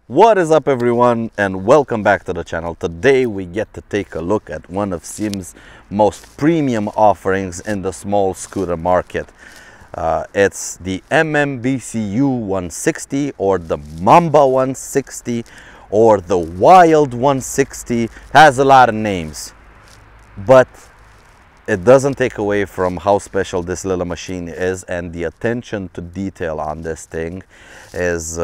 What is up, everyone, and welcome back to the channel. Today we get to take a look at one of SYM's most premium offerings in the small scooter market. It's the MMBCU 160 or the Mamba 160 or the Wild 160. Has a lot of names, but it doesn't take away from how special this little machine is, and the attention to detail on this thing is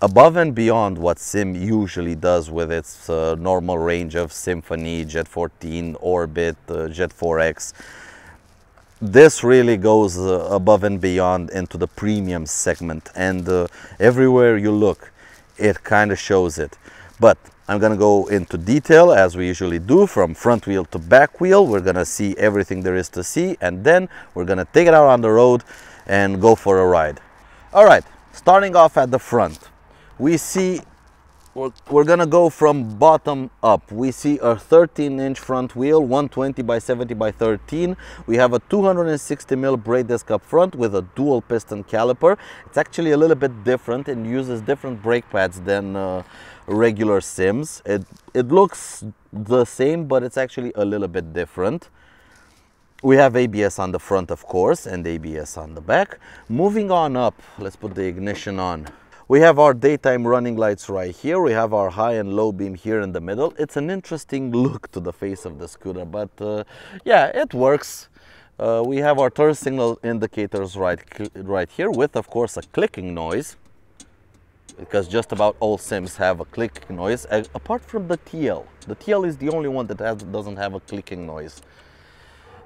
above and beyond what SYM usually does with its normal range of Symphony, Jet 14, Orbit, Jet 4X. This really goes above and beyond into the premium segment, and everywhere you look, it kind of shows it. But I'm gonna go into detail as we usually do, from front wheel to back wheel. We're gonna see everything there is to see, and then we're gonna take it out on the road and go for a ride. All right, starting off at the front, we see we're gonna go from bottom up. We see a 13-inch front wheel, 120 by 70 by 13. We have a 260 mil brake disc up front with a dual piston caliper. It's actually a little bit different and uses different brake pads than regular SYMs. It looks the same, but it's actually a little bit different. We have ABS on the front, of course, and ABS on the back. Moving on up, let's put the ignition on. We have our daytime running lights right here. We have our high and low beam here in the middle. It's an interesting look to the face of the scooter, but yeah, it works. We have our turn signal indicators right here with, of course, a clicking noise, because just about all SYMs have a clicking noise, apart from the TL. The TL is the only one that doesn't have a clicking noise.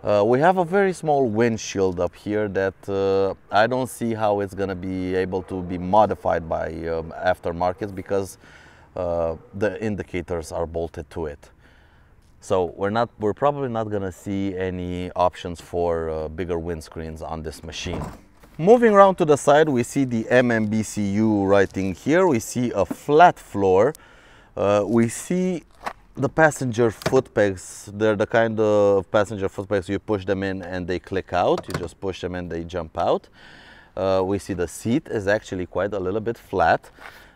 We have a very small windshield up here that I don't see how it's going to be able to be modified by aftermarkets, because the indicators are bolted to it. So we're probably not going to see any options for bigger windscreens on this machine. Moving around to the side, we see the MMBCU writing here. We see a flat floor. We see the passenger foot pegs. They're the kind of passenger foot pegs you push them in and they click out. You just push them in, they jump out. We see the seat is actually quite a little bit flat,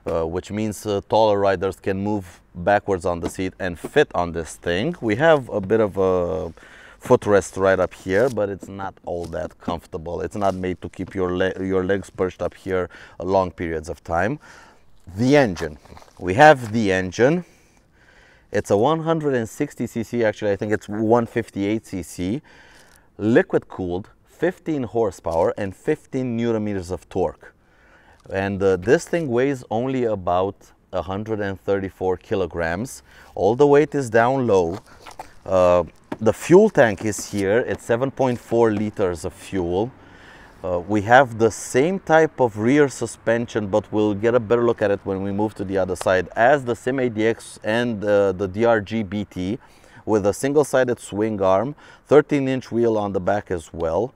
which means taller riders can move backwards on the seat and fit on this thing. We have a bit of a footrest right up here, but it's not all that comfortable. It's not made to keep your legs perched up here long periods of time. The engine. We have the engine. It's a 160cc, actually I think it's 158cc, liquid cooled, 15 horsepower and 15 newton meters of torque. And this thing weighs only about 134 kilograms. All the weight is down low. The fuel tank is here. It's 7.4 liters of fuel. We have the same type of rear suspension, but we'll get a better look at it when we move to the other side, as the SYM ADX and the DRG BT, with a single-sided swing arm, 13-inch wheel on the back as well,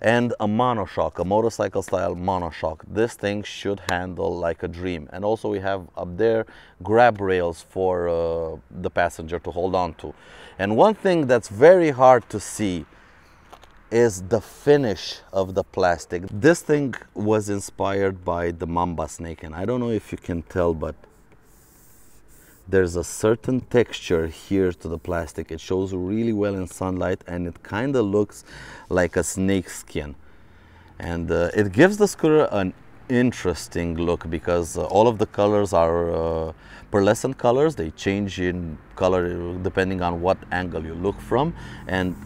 and a monoshock, a motorcycle style monoshock. This thing should handle like a dream. And also we have up there grab rails for the passenger to hold on to. And one thing that's very hard to see is the finish of the plastic. This thing was inspired by the Mamba snake, and I don't know if you can tell, but there's a certain texture here to the plastic. It shows really well in sunlight, and it kind of looks like a snake skin. And it gives the scooter an interesting look, because all of the colors are pearlescent colors. They change in color depending on what angle you look from, and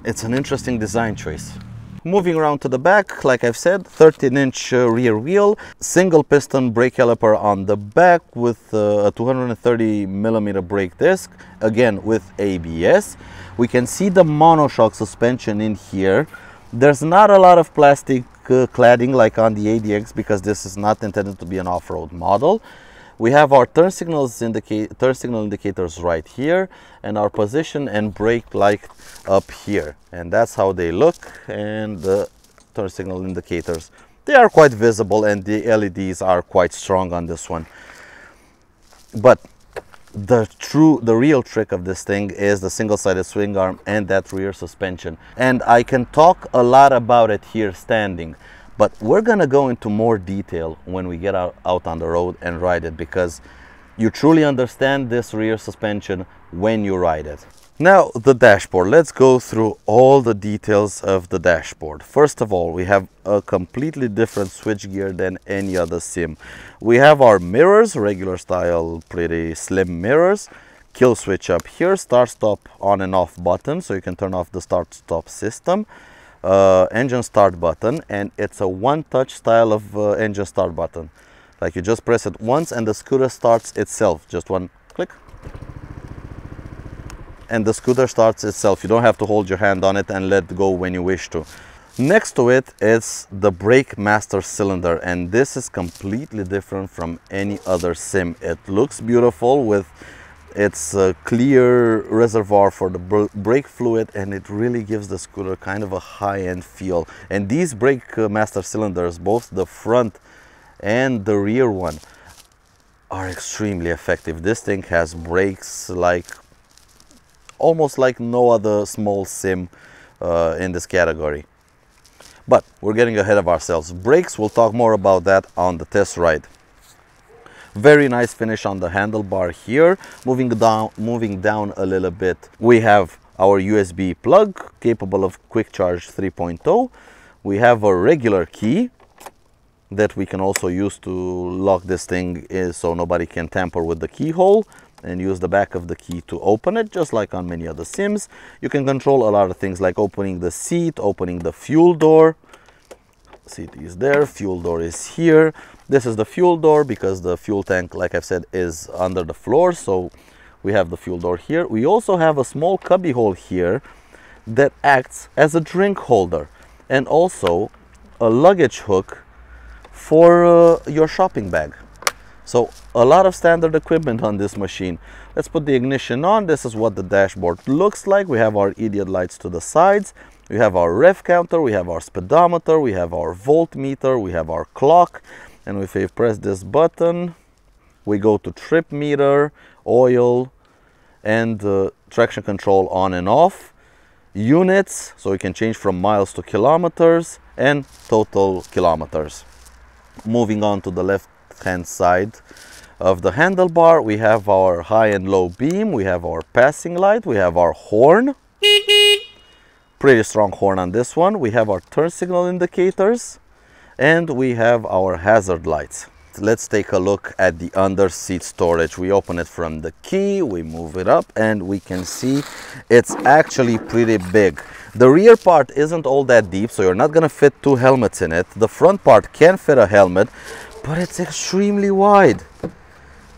it's an interesting design choice. Moving around to the back, like I've said, 13-inch rear wheel, single piston brake caliper on the back with a 230 millimeter brake disc, again with ABS. We can see the monoshock suspension in here. There's not a lot of plastic cladding like on the ADX, because this is not intended to be an off-road model. We have our turn signal indicators right here, and our position and brake light up here, and that's how they look. And the turn signal indicators, they are quite visible, and the LEDs are quite strong on this one. But the real trick of this thing is the single-sided swing arm and that rear suspension, and I can talk a lot about it here standing, But we're gonna go into more detail when we get out on the road and ride it, because you truly understand this rear suspension when you ride it. Now the dashboard, let's go through all the details of the dashboard. First of all, we have a completely different switchgear than any other SYM. We have our mirrors, regular style, pretty slim mirrors, kill switch up here, start stop on and off button, so you can turn off the start stop system, engine start button, and it's a one touch style of engine start button. Like you just press it once and the scooter starts itself, just one click. And the scooter starts itself. You don't have to hold your hand on it and let go when you wish to. Next to it is the brake master cylinder, and this is completely different from any other SYM. It looks beautiful with its clear reservoir for the brake fluid, and it really gives the scooter kind of a high-end feel. And these brake master cylinders, both the front and the rear one, are extremely effective. This thing has brakes like almost like no other small SYM in this category. But we're getting ahead of ourselves. Brakes, we'll talk more about that on the test ride. Very nice finish on the handlebar here. Moving down a little bit, we have our USB plug capable of quick charge 3.0. We have a regular key that we can also use to lock this thing so nobody can tamper with the keyhole, and use the back of the key to open it, just like on many other SYMs. You can control a lot of things like opening the seat, opening the fuel door. Seat is there, fuel door is here. This is the fuel door because the fuel tank, like I've said, is under the floor, so we have the fuel door here. We also have a small cubby hole here that acts as a drink holder, and also a luggage hook for your shopping bag. So a lot of standard equipment on this machine. Let's put the ignition on. This is what the dashboard looks like. We have our idiot lights to the sides. We have our rev counter. We have our speedometer. We have our voltmeter. We have our clock. And if we press this button, we go to trip meter, oil, and traction control on and off. Units, so we can change from miles to kilometers, and total kilometers. Moving on to the left hand side of the handlebar, we have our high and low beam, we have our passing light, we have our horn, pretty strong horn on this one, we have our turn signal indicators, and we have our hazard lights. Let's take a look at the under seat storage. We open it from the key, we move it up, and we can see it's actually pretty big. The rear part isn't all that deep, so you're not gonna fit two helmets in it. The front part can fit a helmet, but it's extremely wide.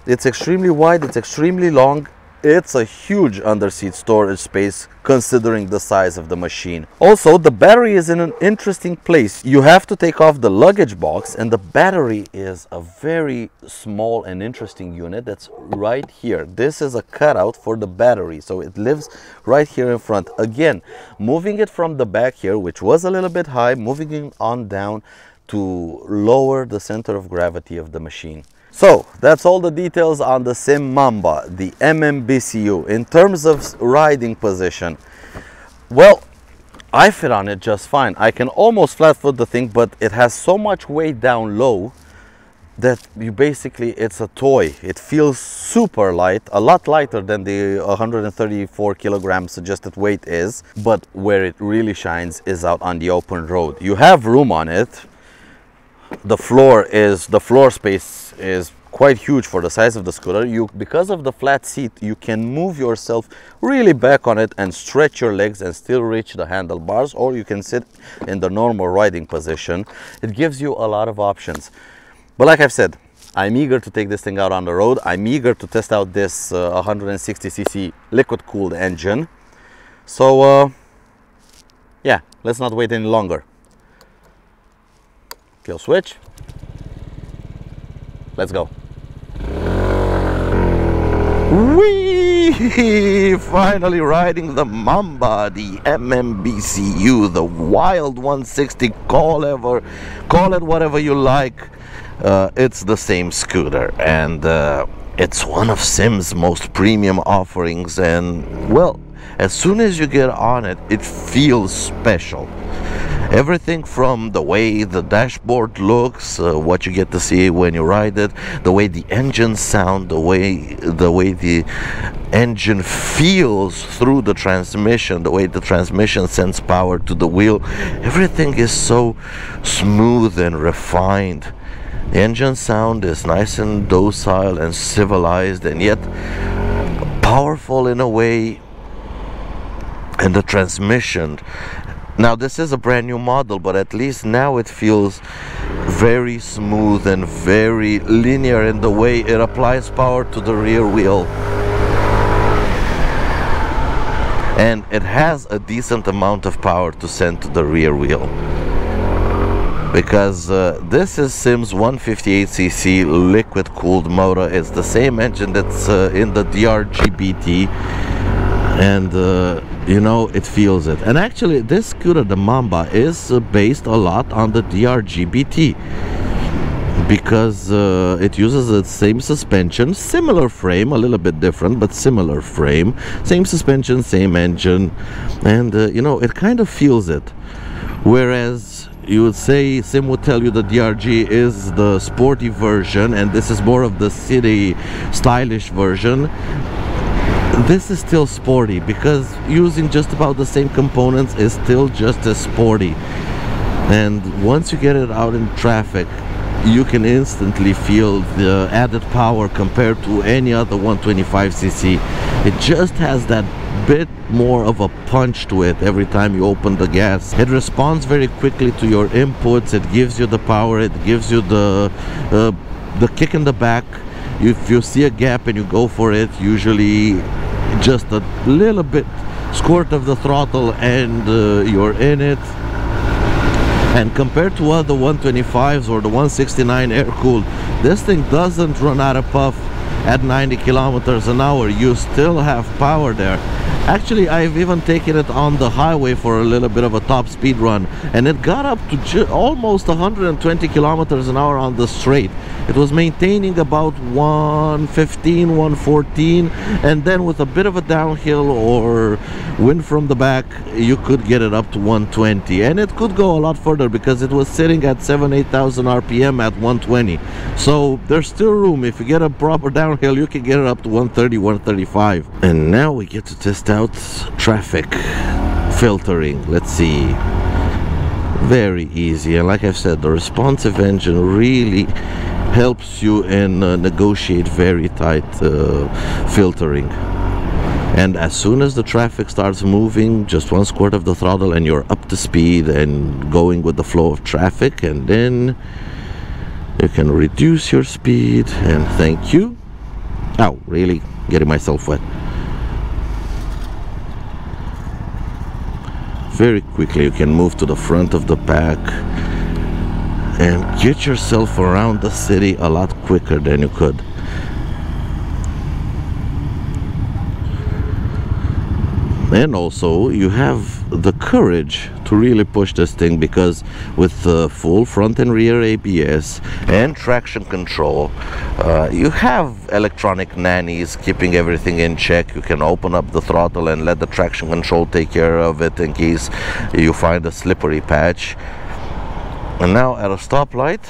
It's extremely wide, it's extremely long. It's a huge underseat storage space considering the size of the machine. Also, the battery is in an interesting place. You have to take off the luggage box, and the battery is a very small and interesting unit that's right here. This is a cutout for the battery, so it lives right here in front. Again, moving it from the back here, which was a little bit high, moving it on down to lower the center of gravity of the machine. So that's all the details on the SYM MAMBA, the MMBCU. In terms of riding position, well, I fit on it just fine. I can almost flat foot the thing, but it has so much weight down low that you basically, it's a toy. It feels super light, a lot lighter than the 134 kilogram suggested weight is, but where it really shines is out on the open road. You have room on it. The floor space is quite huge for the size of the scooter. Because of the flat seat, you can move yourself really back on it and stretch your legs and still reach the handlebars, or you can sit in the normal riding position. It gives you a lot of options. But like I've said, I'm eager to take this thing out on the road. I'm eager to test out this 160cc liquid cooled engine. So yeah, let's not wait any longer. Kill switch. Let's go. Whee! Finally riding the Mamba, the MMBCU, the Wild 160. Call it whatever you like. It's the same scooter, and it's one of SYM's most premium offerings. And well, as soon as you get on it, it feels special. Everything from the way the dashboard looks, what you get to see when you ride it, the way the engine sound, the way the engine feels through the transmission, the way the transmission sends power to the wheel, everything is so smooth and refined. The engine sound is nice and docile and civilized, and yet powerful in a way. And the transmission, now this is a brand new model, but at least now it feels very smooth and very linear in the way it applies power to the rear wheel. And it has a decent amount of power to send to the rear wheel. Because this is SYM's 158cc liquid cooled motor. It's the same engine that's in the DRGBT, and you know, it feels it. And actually this scooter, the Mamba, is based a lot on the DRGBT, because it uses the same suspension, similar frame, a little bit different, but similar frame, same suspension, same engine, and you know, it kind of feels it. Whereas you would say, SYM would tell you the DRG is the sporty version and this is more of the city stylish version. This is still sporty, because using just about the same components is still just as sporty. And once you get it out in traffic, you can instantly feel the added power compared to any other 125cc. It just has that bit more of a punch to it every time you open the gas. It responds very quickly to your inputs. It gives you the power, it gives you the kick in the back. If you see a gap and you go for it, usually just a little bit squirt of the throttle and you're in it. And compared to other 125s or the 169 air-cooled, this thing doesn't run out of puff at 90 kilometers an hour. You still have power there. Actually, I've even taken it on the highway for a little bit of a top speed run, and it got up to almost 120 kilometers an hour on the straight. It was maintaining about 115, 114, and then with a bit of a downhill or wind from the back, you could get it up to 120, and it could go a lot further because it was sitting at 7,000-8,000 RPM at 120. So there's still room. If you get a proper downhill, you can get it up to 130, 135. And now we get to test out traffic filtering. Let's see. Very easy, and like I've said, the responsive engine really helps you in negotiate very tight filtering. And as soon as the traffic starts moving, just one squirt of the throttle and you're up to speed and going with the flow of traffic, and then you can reduce your speed. And thank you. Oh, really getting myself wet. Very quickly you can move to the front of the pack and get yourself around the city a lot quicker than you could. And also you have the courage to really push this thing, because with full front and rear ABS and traction control, you have electronic nannies keeping everything in check. You can open up the throttle and let the traction control take care of it in case you find a slippery patch. And now at a stoplight,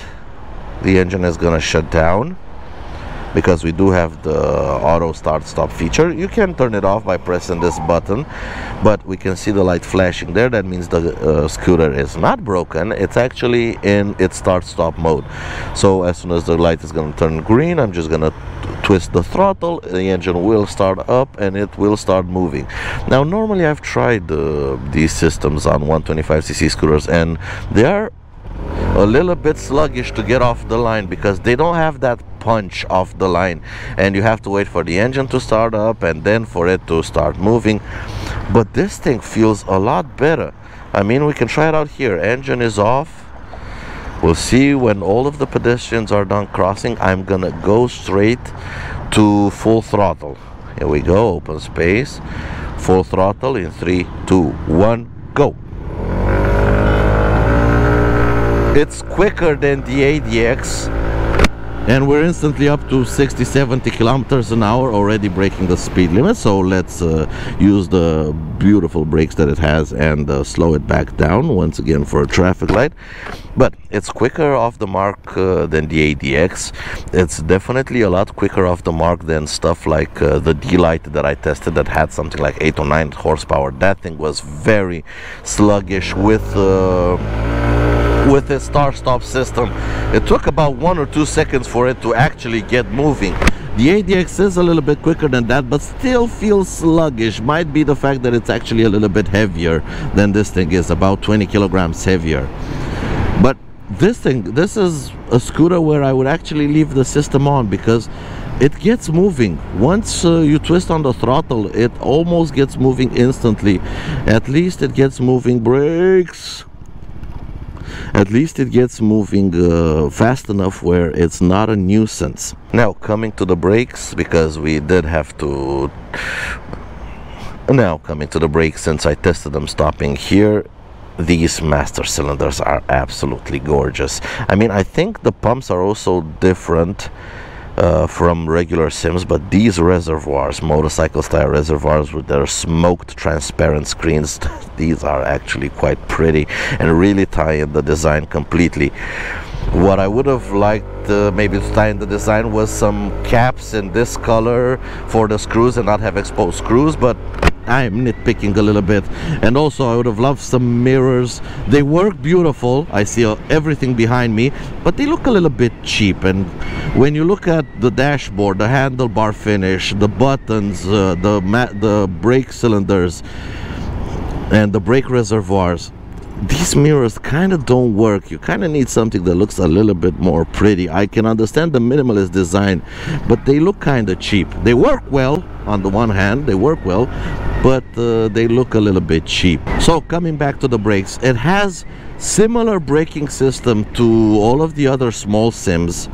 the engine is gonna shut down, because we do have the auto start stop feature. You can turn it off by pressing this button, but we can see the light flashing there. That means the scooter is not broken. It's actually in its start stop mode. So as soon as the light is going to turn green, I'm just going to twist the throttle, the engine will start up and it will start moving. Now normally I've tried these systems on 125cc scooters, and they are a little bit sluggish to get off the line, because they don't have that punch off the line, and you have to wait for the engine to start up and then for it to start moving. But this thing feels a lot better. I mean, we can try it out here. Engine is off. We'll see when all of the pedestrians are done crossing. I'm gonna go straight to full throttle. Here we go, open space, full throttle in 3, 2, 1, go. It's quicker than the ADX, and we're instantly up to 60-70 kilometers an hour, already breaking the speed limit. So let's use the beautiful brakes that it has and slow it back down once again for a traffic light. But it's quicker off the mark than the ADX. It's definitely a lot quicker off the mark than stuff like the D-Lite that I tested that had something like 8 or 9 horsepower. That thing was very sluggish with its start-stop system. It took about 1 or 2 seconds for it to actually get moving. The ADX is a little bit quicker than that, but still feels sluggish. Might be the fact that it's actually a little bit heavier than this thing is, about 20 kilograms heavier. But this is a scooter where I would actually leave the system on, because it gets moving. Once you twist on the throttle, it almost gets moving instantly. At least it gets moving. Brakes. At least it gets moving fast enough where it's not a nuisance. Now coming to the brakes, because we did have to. Now coming to the brakes, since I tested them stopping here, these master cylinders are absolutely gorgeous. I mean, I think the pumps are also different from regular SYMs, but these reservoirs, motorcycle style reservoirs with their smoked transparent screens, these are actually quite pretty and really tie in the design completely. What I would have liked maybe to tie in the design was some caps in this color for the screws and not have exposed screws, but I'm nitpicking a little bit. And also I would have loved some mirrors. They work beautiful. I see everything behind me, but they look a little bit cheap. And when you look at the dashboard, the handlebar finish, the buttons, the brake cylinders and the brake reservoirs, these mirrors kind of don't work. You kind of need something that looks a little bit more pretty. I can understand the minimalist design, but they look kind of cheap. They work well on the one hand, they work well, but they look a little bit cheap. So coming back to the brakes, it has similar braking system to all of the other small SYMs,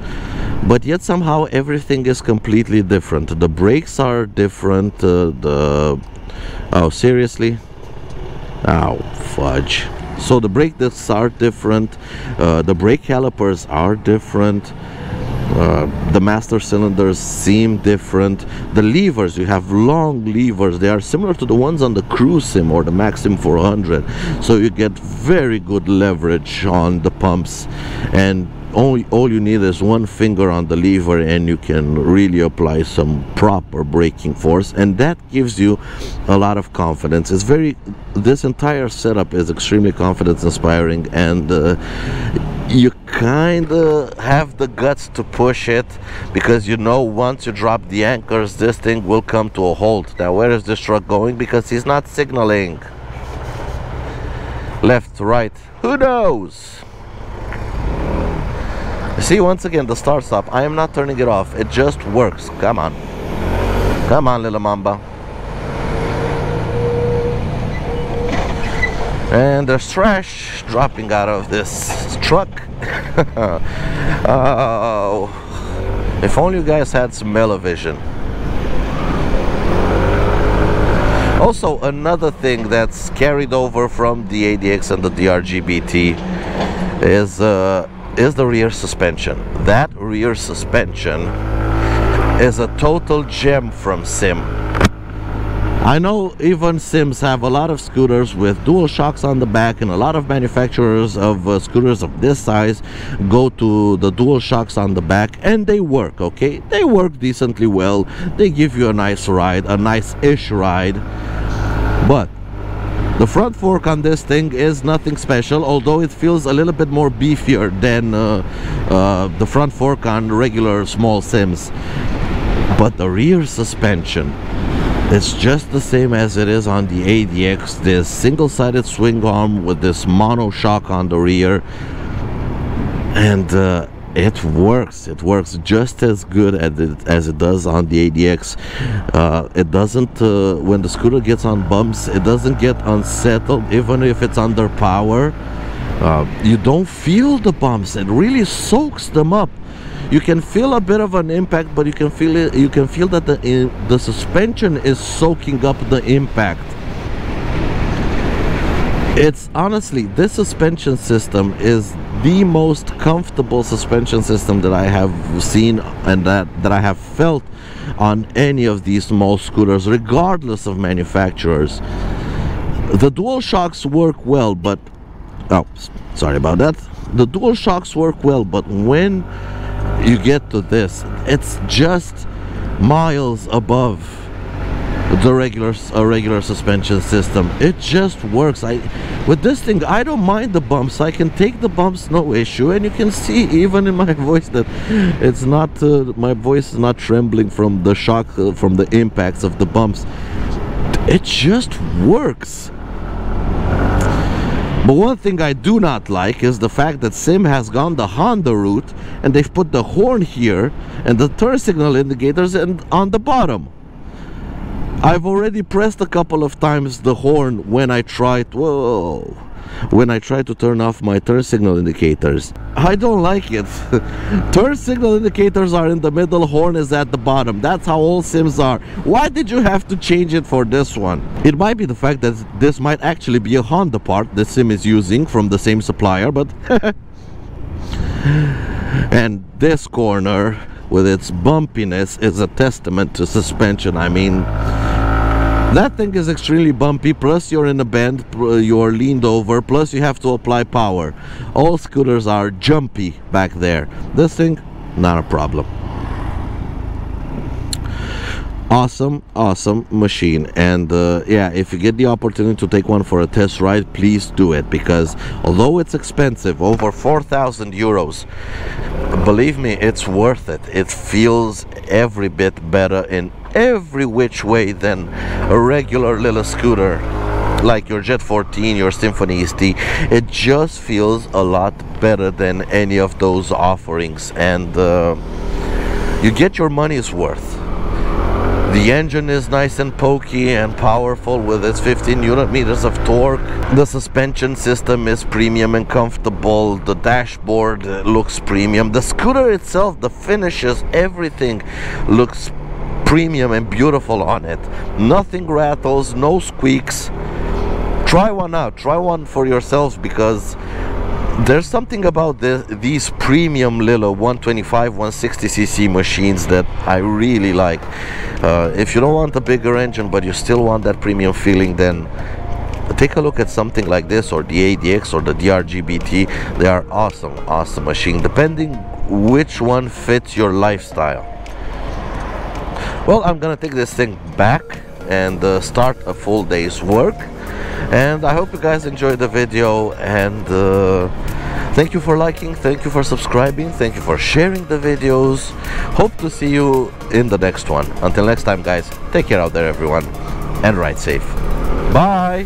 but yet somehow everything is completely different. The brakes are different. Oh, seriously? Oh, fudge. So the brake discs are different, the brake calipers are different, the master cylinders seem different. The levers, you have long levers. They are similar to the ones on the Cruise SYM or the Maxim 400, so you get very good leverage on the pumps, and all you need is one finger on the lever and you can really apply some proper braking force, and that gives you a lot of confidence. This entire setup is extremely confidence inspiring, and you kind of have the guts to push it, because you know once you drop the anchors, this thing will come to a halt. Now where is this truck going? Because he's not signaling. Left, right, who knows? See, once again, the start stop, I am not turning it off, it just works. Come on, little mamba. And there's trash dropping out of this truck. Oh, if only you guys had some television. Also, another thing that's carried over from the ADX and the DRGBT is the rear suspension. That rear suspension is a total gem from SYM. I know even SYMs have a lot of scooters with dual shocks on the back, and a lot of manufacturers of scooters of this size go to the dual shocks on the back, and they work, okay? They work decently well. They give you a nice ride, a nice-ish ride. But the front fork on this thing is nothing special, although it feels a little bit more beefier than the front fork on regular small SYMs. But the rear suspension, it's just the same as it is on the ADX. This single-sided swing arm with this mono shock on the rear, and it works just as good as it does on the ADX. It doesn't, when the scooter gets on bumps, it doesn't get unsettled, even if it's under power. You don't feel the bumps. It really soaks them up. You can feel a bit of an impact, but you can feel it. You can feel that the suspension is soaking up the impact. It's honestly, this suspension system is the most comfortable suspension system that I have seen and that I have felt on any of these small scooters, regardless of manufacturers. The dual shocks work well, but sorry about that. The dual shocks work well, but when you get to this, it's just miles above the regular suspension system. It just works. With this thing, I don't mind the bumps. I can take the bumps, no issue, and you can see even in my voice that it's not my voice is not trembling from the shock, from the impacts of the bumps. It just works. But one thing I do not like is the fact that SYM has gone the Honda route and they've put the horn here and the turn signal indicators and on the bottom. I've already pressed a couple of times the horn when I tried to turn off my turn signal indicators. I don't like it. Turn signal indicators are in the middle, horn is at the bottom. That's how all SYMs are. Why did you have to change it for this one? It might be the fact that this might actually be a Honda part the SYM is using from the same supplier, but and this corner with its bumpiness is a testament to suspension. I mean, that thing is extremely bumpy, plus you're in a bend, you're leaned over, plus you have to apply power. All scooters are jumpy back there. This thing, not a problem. Awesome machine. And yeah, if you get the opportunity to take one for a test ride, please do it, because although it's expensive, over 4,000 euros, believe me, it's worth it. It feels every bit better in every which way than a regular little scooter like your Jet 14, your Symphony ST. It just feels a lot better than any of those offerings, and you get your money's worth. The engine is nice and pokey and powerful with its 15 Nm of torque. The suspension system is premium and comfortable. The dashboard looks premium. The scooter itself, the finishes, everything looks premium and beautiful on it. Nothing rattles, no squeaks. Try one out. Try one for yourselves, because there's something about these premium little 125, 160cc machines that I really like. If you don't want a bigger engine but you still want that premium feeling, then take a look at something like this, or the ADX or the DRGBT. They are awesome machine, depending which one fits your lifestyle. Well, I'm gonna take this thing back and start a full day's work. And I hope you guys enjoyed the video, and thank you for liking, thank you for subscribing, thank you for sharing the videos. Hope to see you in the next one. Until next time, guys, take care out there, everyone, and ride safe. Bye.